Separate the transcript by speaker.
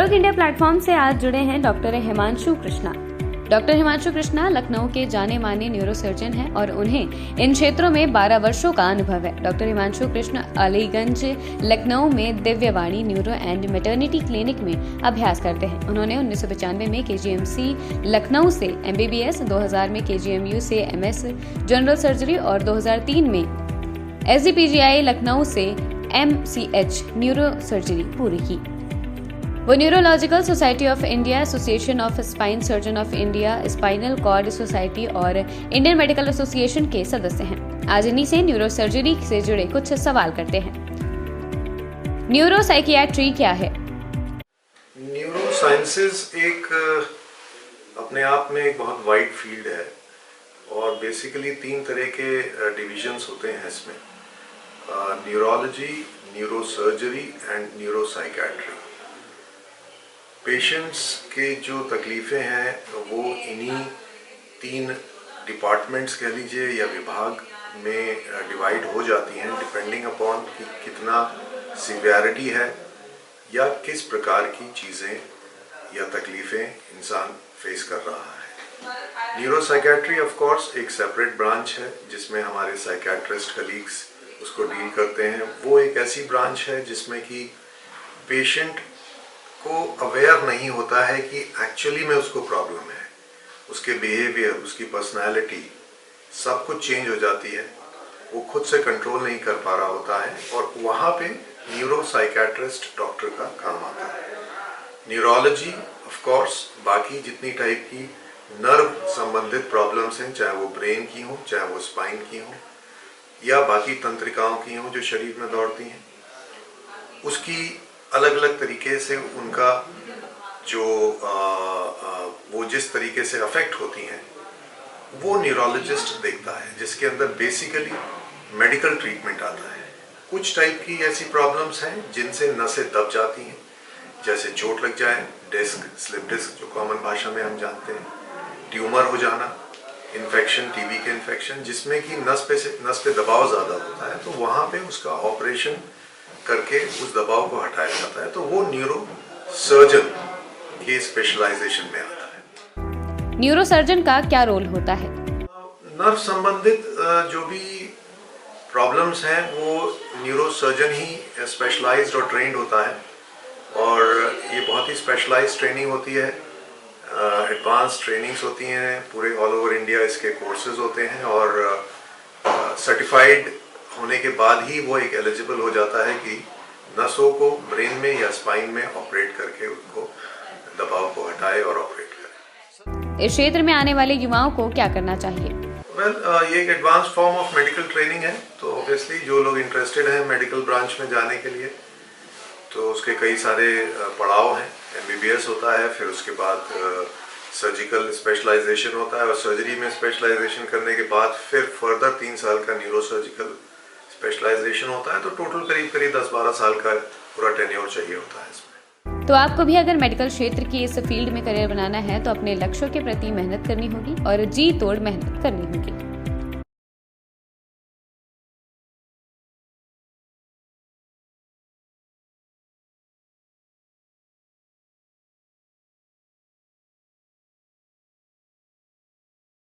Speaker 1: Dialogue India platform से आज जुड़े हैं डॉक्टर हिमांशु कृष्णा। डॉक्टर हिमांशु कृष्णा लखनऊ के जाने माने न्यूरोसर्जन हैं और उन्हें इन क्षेत्रों में 12 वर्षों का अनुभव है। डॉक्टर हिमांशु कृष्णा अलीगंज लखनऊ में Divyavani neuro and maternity clinic में अभ्यास करते हैं। उन्होंने 1995 में KGMC लखनऊ से MBBS, 2000 में KGMU से MS जनरल सर्जरी और 2003 में SGPGI लखनऊ से MCH न्यूरो सर्जरी पूरी की। वो neurological society of India, association of spine surgeon of India, spinal cord society और इंडियन मेडिकल एसोसिएशन के सदस्य हैं। आज इन्हीं से न्यूरो सर्जरी से जुड़े कुछ सवाल करते हैं। न्यूरो साइकियाट्री क्या है?
Speaker 2: न्यूरो साइंसेज एक अपने आप में एक बहुत वाइड फील्ड है और बेसिकली 3 तरह के डिविजन्स होते हैं इसमें, neurology, neuro surgery and neuro psychiatry. Patients के जो तकलीफ़ें हैं वो इन्हीं 3 डिपार्टमेंट्स कह लीजिए या विभाग में डिवाइड हो जाती हैं डिपेंडिंग अपॉन कि कितना सीवियरिटी है या किस प्रकार की चीज़ें या तकलीफ़ें इंसान फेस कर रहा है। न्यूरो साइकियाट्री ऑफ कोर्स एक सेपरेट ब्रांच है जिसमें हमारे साइकियाट्रिस्ट कलीग्स उसको डील करते हैं। वो एक ऐसी ब्रांच है जिसमें कि पेशेंट को अवेयर नहीं होता है कि एक्चुअली में उसको प्रॉब्लम है, उसके बिहेवियर, उसकी पर्सनालिटी सब कुछ चेंज हो जाती है, वो खुद से कंट्रोल नहीं कर पा रहा होता है और वहाँ पे न्यूरो साइकियाट्रिस्ट डॉक्टर का काम आता है। न्यूरोलॉजी ऑफ कोर्स बाकी जितनी टाइप की नर्व संबंधित प्रॉब्लम्स हैं, चाहे वो ब्रेन की हो, चाहे वो स्पाइन की हो या बाकी तंत्रिकाओं की हो जो शरीर में दौड़ती हैं, उसकी अलग अलग तरीके से उनका जो वो जिस तरीके से अफेक्ट होती हैं वो न्यूरोलॉजिस्ट देखता है, जिसके अंदर बेसिकली मेडिकल ट्रीटमेंट आता है। कुछ टाइप की ऐसी प्रॉब्लम्स हैं जिनसे नसें दब जाती हैं, जैसे चोट लग जाए, डिस्क, स्लिप डिस्क जो कॉमन भाषा में हम जानते हैं, ट्यूमर हो जाना, इन्फेक्शन, TB के इन्फेक्शन जिसमें कि नस पे दबाव ज़्यादा होता है, तो वहाँ पे उसका ऑपरेशन करके उस दबाव को हटाया जाता है, तो वो न्यूरो सर्जन के स्पेशलाइजेशन में आता है।
Speaker 1: न्यूरो सर्जन का क्या रोल होता है?
Speaker 2: नर्व संबंधित जो भी प्रॉब्लम्स हैं वो न्यूरो सर्जन ही स्पेशलाइज्ड और ट्रेंड होता है और ये बहुत ही स्पेशलाइज्ड ट्रेनिंग होती है, एडवांस ट्रेनिंग्स होती हैं, पूरे ऑल ओवर इंडिया इसके कोर्सेज होते हैं और सर्टिफाइड होने के बाद ही वो एक एलिजिबल हो जाता है कि नसों को ब्रेन में या स्पाइन में ऑपरेट करके उनको दबाव को हटाए और ऑपरेट करे।
Speaker 1: इस क्षेत्र में आने वाले युवाओं को क्या करना चाहिए?
Speaker 2: ये एक advance form of medical training है, तो ऑब्वियसली जो लोग इंटरेस्टेड हैं मेडिकल ब्रांच में जाने के लिए तो उसके कई सारे पड़ाव हैं। MBBS होता है, फिर उसके बाद सर्जिकल स्पेशलाइजेशन होता है और सर्जरी में स्पेशलाइजेशन करने के बाद फिर फर्दर 3 साल का न्यूरो सर्जिकल स्पेशलाइजेशन होता है, तो टोटल करीब 10-12 साल का पूरा टेन्योर चाहिए होता है इसमें।
Speaker 1: तो आपको भी अगर मेडिकल क्षेत्र की इस फील्ड में करियर बनाना है तो अपने लक्ष्यों के प्रति मेहनत करनी होगी और जी तोड़ मेहनत करनी होगी।